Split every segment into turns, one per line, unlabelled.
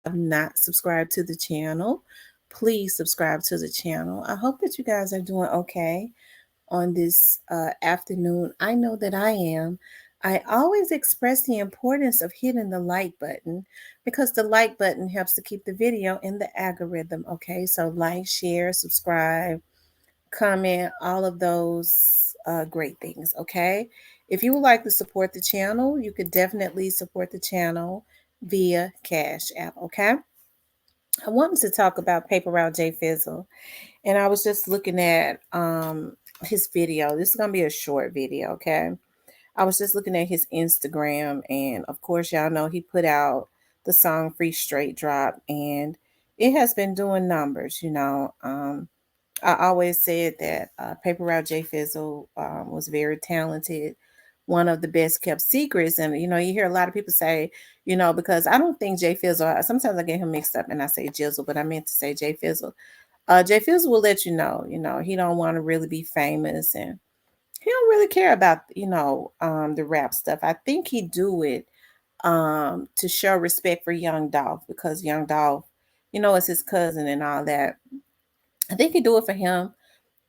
have not subscribed to the channel, please subscribe to the channel. I hope that you guys are doing okay on this afternoon. I know that I am. I always express the importance of hitting the like button because the like button helps to keep the video in the algorithm. Okay, so like, share, subscribe, comment, all of those great things. Okay, if you would like to support the channel, you could definitely support the channel via Cash App. Okay, I wanted to talk about Paper Route Jay Fizzle, and I was just looking at his video. This is gonna be a short video. Okay, I was just looking at his Instagram, and of course, y'all know he put out the song Free Straight Drop, and it has been doing numbers. I always said that Paper Route Jay Fizzle was very talented, one of the best kept secrets. And you hear a lot of people say, because I don't think Jay Fizzle. Sometimes I get him mixed up and I say Jizzle, but I meant to say Jay Fizzle. Jay Fizzle will let you know. He don't want to really be famous, and he don't really care about the rap stuff. I think he do it to show respect for Young Dolph, because Young Dolph, is his cousin and all that. I think he do it for him,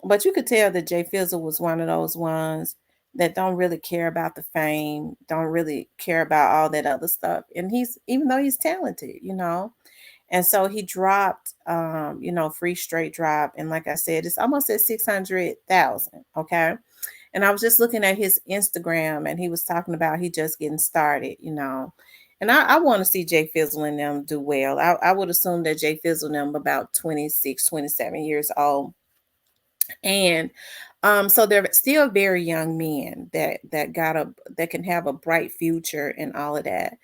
but you could tell that Jay Fizzle was one of those ones that don't really care about the fame, don't really care about all that other stuff. And he's, even though he's talented. And so he dropped, Free Straight Drop. And like I said, it's almost at 600,000. Okay. And I was just looking at his Instagram, and he was talking about he just getting started. And I want to see Jay Fizzle and them do well. I would assume that Jay Fizzle and them about 26, 27 years old, and so they're still very young men that can have a bright future and all of that.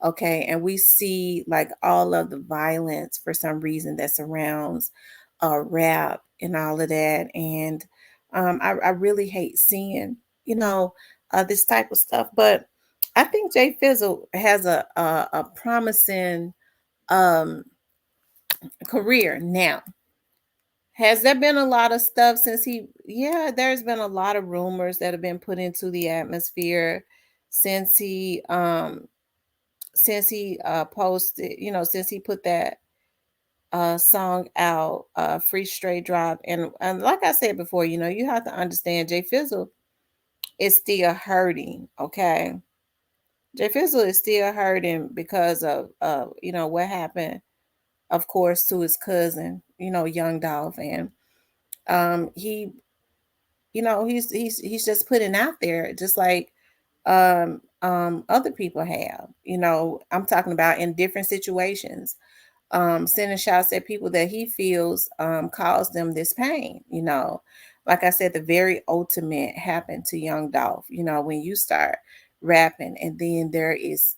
Okay, and we see like all of the violence for some reason that surrounds rap and all of that. And I really hate seeing this type of stuff. But I think Jay Fizzle has a promising um career now. Has there been a lot of stuff since yeah, there's been a lot of rumors that have been put into the atmosphere since he posted, since he put that song out, Free Straight Drop. And like I said before, you have to understand Jay Fizzle is still hurting, okay? Jay Fizzle is still hurting because of what happened, of course, to his cousin, Young Dolph. And he he's just putting out there, just like other people have. I'm talking about in different situations, sending shots at people that he feels caused them this pain. Like I said, the very ultimate happened to Young Dolph. When you start rapping and then there is,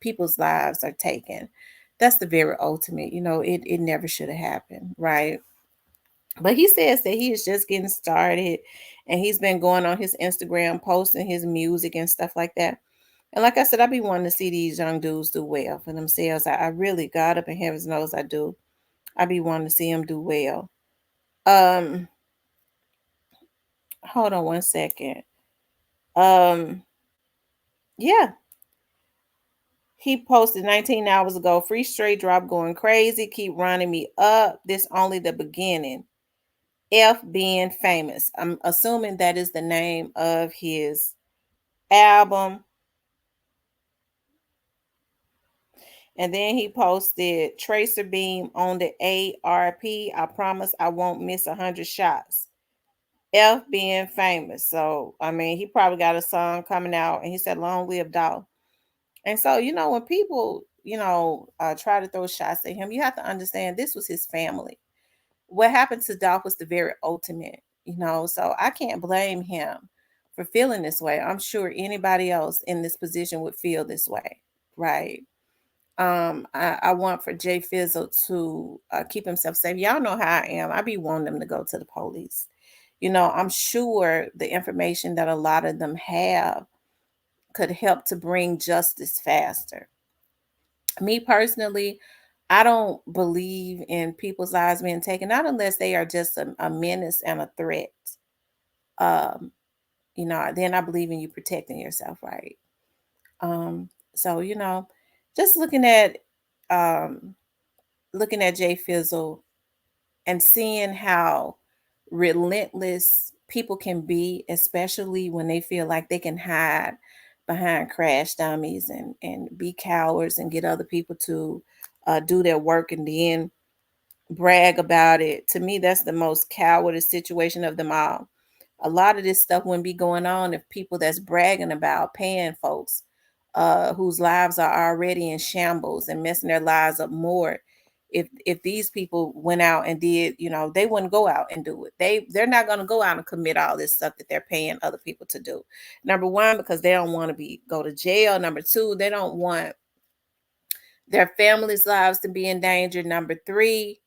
people's lives are taken. That's the very ultimate. It never should have happened, right? But he says that he is just getting started, and he's been going on his Instagram posting his music and stuff like that. And like I said, I be wanting to see these young dudes do well for themselves. I really, God up in heavens knows I do. I be wanting to see them do well. Um, Hold on one second. Um, yeah, he posted 19 hours ago. Free Straight Drop going crazy. Keep running me up. This only the beginning. F being famous. I'm assuming that is the name of his album. And then he posted Tracer Beam on the ARP. I promise I won't miss 100 shots. F being famous. So, I mean, he probably got a song coming out, and he said, Long live Dolph. And so, when people, try to throw shots at him, you have to understand this was his family. What happened to Dolph was the very ultimate. So I can't blame him for feeling this way. I'm sure anybody else in this position would feel this way, right? I want for Jay Fizzle to keep himself safe. Y'all know how I am. I be wanting them to go to the police. I'm sure the information that a lot of them have could help to bring justice faster. Me personally, I don't believe in people's lives being taken, not unless they are just a menace and a threat. Um, then I believe in you protecting yourself, right? So just um, looking at Jay Fizzle and seeing how relentless people can be, especially when they feel like they can hide behind crash dummies and be cowards and get other people to do their work and then brag about it. To me, that's the most cowardice situation of them all. A lot of this stuff wouldn't be going on if people that's bragging about paying folks whose lives are already in shambles and messing their lives up more. If these people went out and did, they wouldn't go out and do it. They're not going to go out and commit all this stuff that they're paying other people to do. Number one, because they don't want to go to jail. Number two, they don't want their families' lives to be in danger. Number three,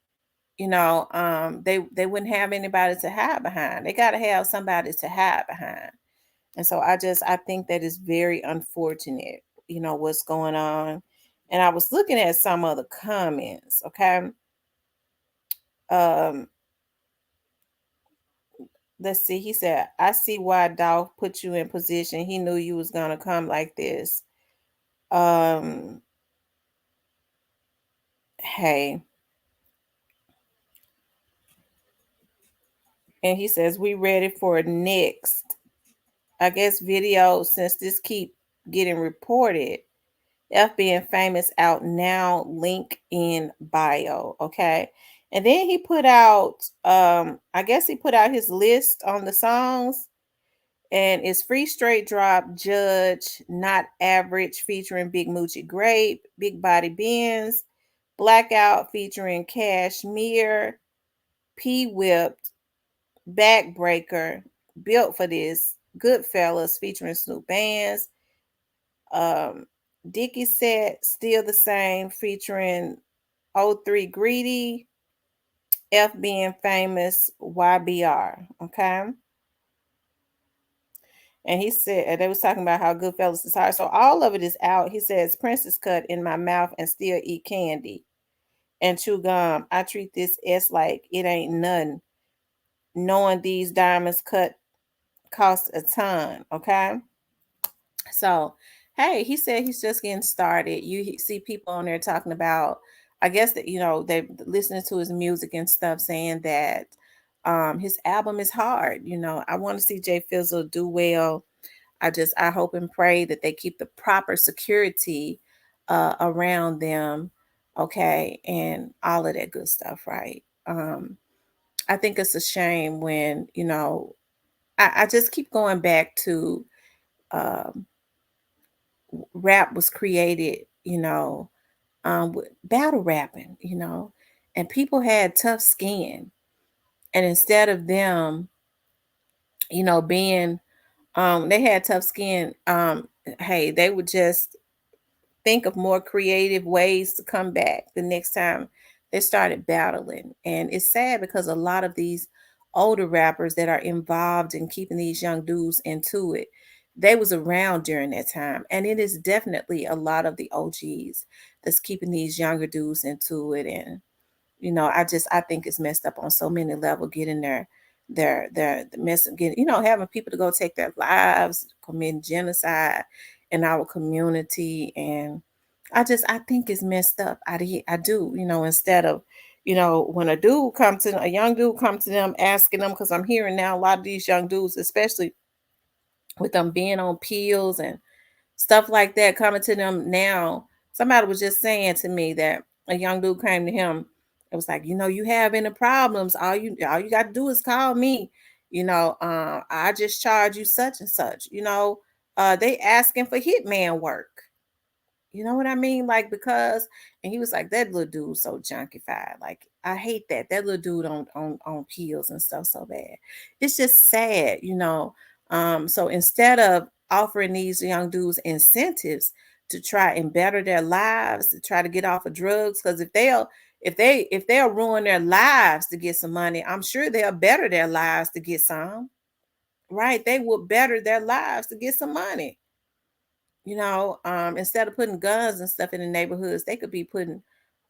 they wouldn't have anybody to hide behind. They got to have somebody to hide behind. And so I think that is very unfortunate, what's going on. And I was looking at some of the comments. Okay. um let's see. He said, I see why Dolph put you in position. He knew you was gonna come like this. um hey. And he says, we ready for next, I guess, video, since this keep getting reported. F being famous out now, link in bio. Okay. And then he put out, I guess he put out his list on the songs, and it's Free Straight Drop, Judge, Not Average featuring Big Moochie Grape, Big Body Benz, Blackout featuring Cashmere, P Whipped, Backbreaker, Built for This, Goodfellas featuring Snoop Bands, um, Dickie Set, Still the Same featuring O3 Greedy, F being famous, YBR. Okay. And he said, and they was talking about how Goodfellas is hard. So all of it is out. He says, Princess cut in my mouth and still eat candy and chew gum. I treat this S like it ain't nothing. Knowing these diamonds cut cost a ton. Okay. So, hey, he said he's just getting started. See people on there talking about, I guess that, they listening to his music and stuff, saying that his album is hard. I want to see Jay Fizzle do well. I hope and pray that they keep the proper security around them, okay, and all of that good stuff, right? I think it's a shame when, I just keep going back to um, rap was created, with battle rapping, and people had tough skin. And instead of them, being, they had tough skin, hey, they would just think of more creative ways to come back the next time they started battling. And it's sad because a lot of these older rappers that are involved in keeping these young dudes into it, they was around during that time. And it is definitely a lot of the OGs that's keeping these younger dudes into it. And I think it's messed up on so many levels, getting their mess, getting, having people to go take their lives, committing genocide in our community. And I think it's messed up. I do, instead of, when a young dude come to them asking them, because I'm hearing now a lot of these young dudes, especially with them being on pills and stuff like that, coming to them now. Somebody was just saying to me that a young dude came to him. It was like, you have any problems? All you got to do is call me. I just charge you such and such. They asking for hitman work. You know what I mean? Like, because, and he was like, that little dude so junkified. Like, I hate that. That little dude on pills and stuff so bad. It's just sad, So instead of offering these young dudes incentives to try and better their lives, to try to get off of drugs, because if they'll ruin their lives to get some money, I'm sure they'll better their lives to get some. Right? They will better their lives to get some money. Instead of putting guns and stuff in the neighborhoods, they could be putting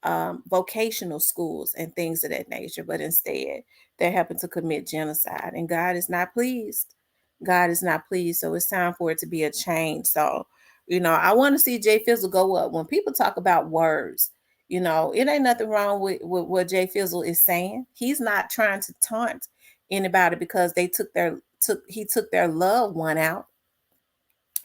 vocational schools and things of that nature. But instead, they're helping to commit genocide, and God is not pleased. God is not pleased. So it's time for it to be a change. So I want to see Jay Fizzle go up. When people talk about words, it ain't nothing wrong with what Jay Fizzle is saying. He's not trying to taunt anybody because they took their loved one out,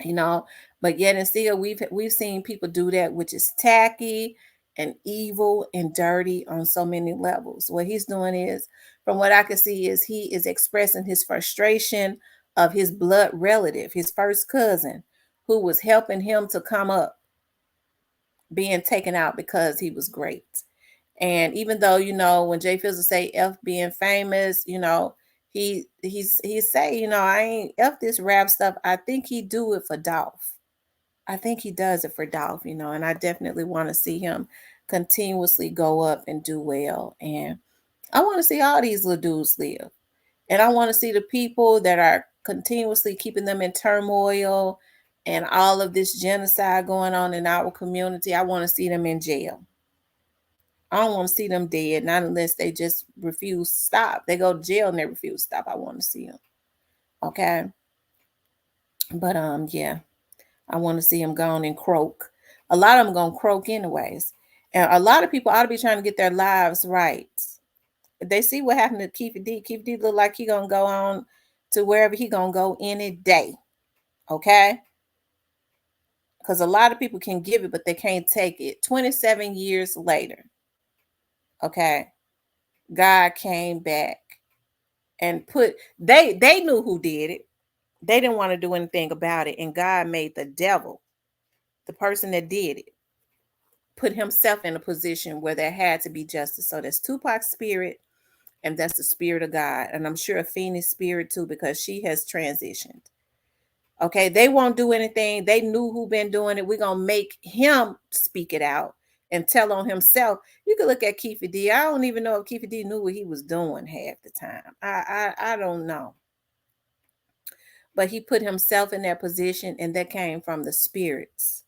you know. But yet and still, we've seen people do that, which is tacky and evil and dirty on so many levels. What he's doing is, from what I can see, is he is expressing his frustration of his blood relative, his first cousin, who was helping him to come up, being taken out because he was great. And even though, when Jay Fizzle say F being famous, he say, I ain't F this rap stuff. I think he do it for Dolph. I think he does it for Dolph, and I definitely want to see him continuously go up and do well. And I want to see all these little dudes live. And I want to see the people that are continuously keeping them in turmoil and all of this genocide going on in our community. I want to see them in jail. I don't want to see them dead, not unless they just refuse to stop. They go to jail and they refuse to stop. I want to see them. Okay. But yeah, I want to see them gone and croak. A lot of them gonna croak anyways. And a lot of people ought to be trying to get their lives right. They see what happened to Keefe D. Keefe D look like he gonna go on to wherever he gonna go any day. Okay. Because a lot of people can give it, but they can't take it. 27 years later. Okay. God came back and they knew who did it. They didn't want to do anything about it. And God made the devil, the person that did it, put himself in a position where there had to be justice. So that's Tupac's spirit, and that's the spirit of God. And I'm sure Afeni's spirit too, because she has transitioned. Okay, they won't do anything. They knew who been doing it. We're gonna make him speak it out and tell on himself. You can look at Keefe D. I don't even know if Keefe D knew what he was doing half the time. I don't know. But he put himself in that position, and that came from the spirits.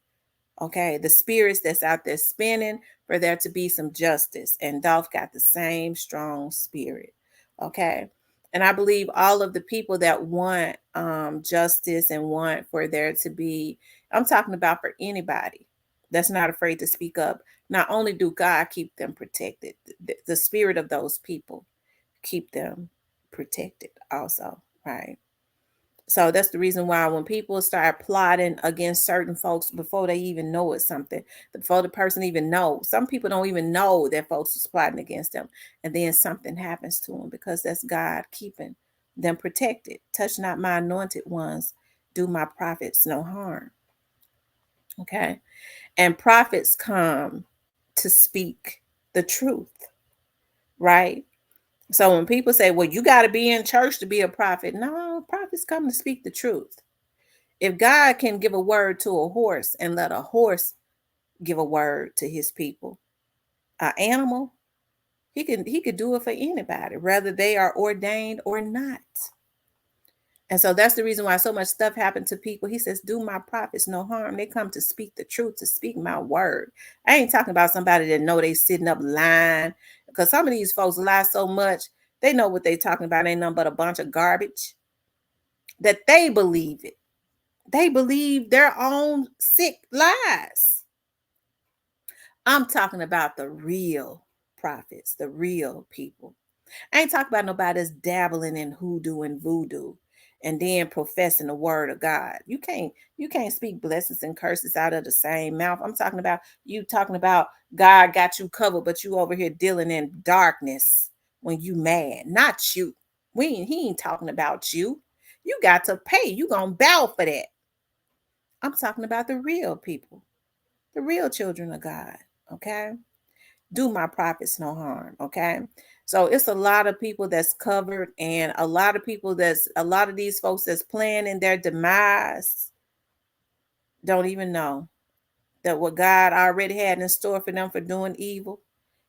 Okay, the spirits that's out there spinning for there to be some justice. And Dolph got the same strong spirit. Okay. And I believe all of the people that want justice and want for there to be, I'm talking about for anybody that's not afraid to speak up. Not only do God keep them protected, the spirit of those people keep them protected also, right? So that's the reason why when people start plotting against certain folks before they even know it's something, before the person even knows, some people don't even know that folks is plotting against them. And then something happens to them because that's God keeping them protected. Touch not my anointed ones, do my prophets no harm. Okay. And prophets come to speak the truth, right? So when people say, well, you got to be in church to be a prophet. No, prophets come to speak the truth. If God can give a word to a horse and let a horse give a word to his people, an animal, he could do it for anybody, whether they are ordained or not. And so that's the reason why so much stuff happened to people. He says, do my prophets no harm. They come to speak the truth, to speak my word. I ain't talking about somebody that know they sitting up lying, because some of these folks lie so much, they know what they talking about ain't nothing but a bunch of garbage, that they believe it. They believe their own sick lies. I'm talking about the real prophets, the real people. I ain't talking about nobody that's dabbling in hoodoo and voodoo and then professing the word of God. You can't speak blessings and curses out of the same mouth. I'm talking about you talking about God got you covered, but you over here dealing in darkness when you mad. Not you. He ain't talking about you. You got to pay. You gonna bow for that. I'm talking about the real people, the real children of God. Okay. Do my prophets no harm. Okay. So it's a lot of people that's covered, and a lot of these folks that's planning their demise don't even know that what God already had in store for them for doing evil,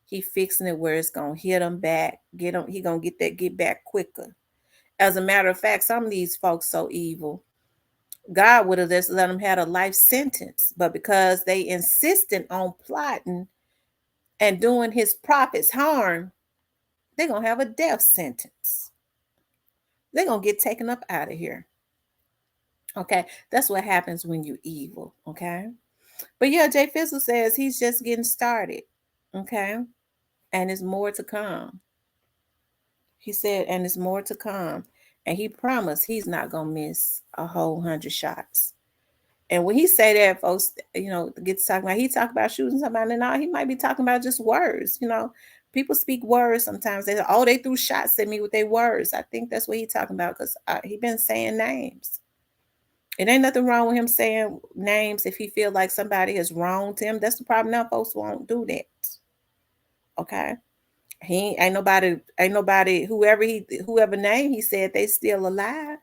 he fixing it where it's gonna hit them back, he gonna get back quicker. As a matter of fact, some of these folks so evil, God would have just let them have a life sentence, but because they insisted on plotting and doing his prophets harm, they're going to have a death sentence. They're going to get taken up out of here. Okay, that's what happens when you're evil. Okay, but yeah, Jay Fizzle says he's just getting started. Okay, and there's more to come. He said, and there's more to come. And he promised he's not gonna miss a whole 100 shots. And when he say that, folks, get to talking about, he talk about shooting somebody, and all he might be talking about just words. People speak words sometimes. They say, oh, they threw shots at me with their words. I think that's what he talking about, because he been saying names. It ain't nothing wrong with him saying names if he feel like somebody has wronged him. That's the problem. Now folks won't do that. Okay. He ain't nobody, whoever name he said, they still alive.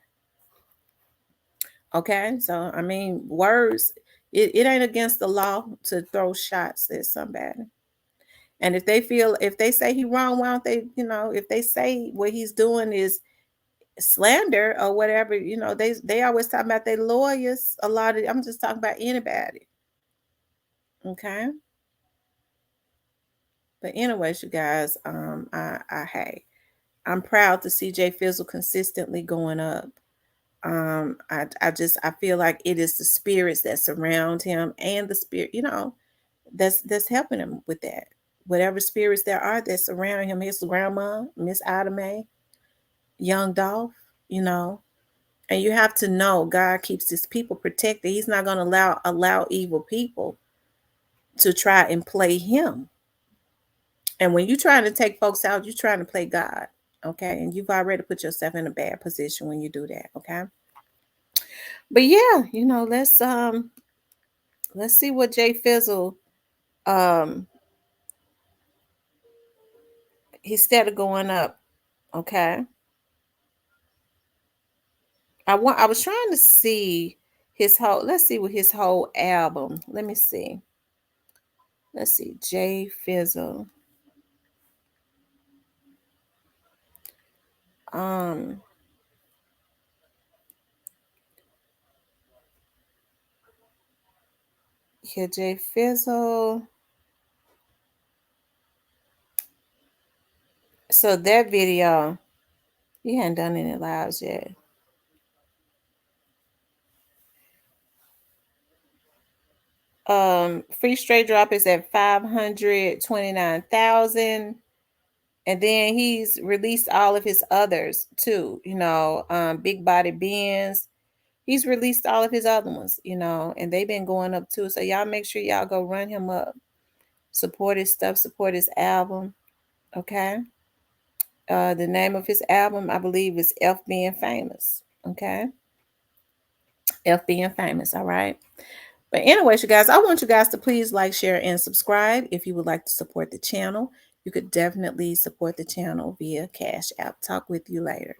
Okay. So I mean, words, it ain't against the law to throw shots at somebody. And if they say he wrong, why don't they, if they say what he's doing is slander or whatever, they always talk about their lawyers. I'm just talking about anybody. Okay. But anyways, you guys, hey, I'm proud to see Jay Fizzle consistently going up. I feel like it is the spirits that surround him, and the spirit, that's helping him with that. Whatever spirits there are that surround him, his grandma, Miss Ida Mae, Young Dolph, you know. And you have to know God keeps his people protected. He's not going to allow evil people to try and play him. And when you're trying to take folks out, you're trying to play God. Okay. And you've already put yourself in a bad position when you do that. Okay. But yeah, let's see what Jay Fizzle he's instead of going up. Okay. I was trying to see let's see what his whole album. Let me see. Let's see. Jay Fizzle. Um Here, Jay Fizzle. So that video, he hadn't done any lives yet. Free straight drop is at 529,000. And then he's released all of his others too, Big Body Benz. He's released all of his other ones, and they've been going up too. So y'all make sure y'all go run him up. Support his stuff, support his album. Okay. The name of his album, I believe, is F Being Famous. Okay. F Being Famous. All right. But anyways, you guys, I want you guys to please like, share, and subscribe. If you would like to support the channel, you could definitely support the channel via Cash App. Talk with you later.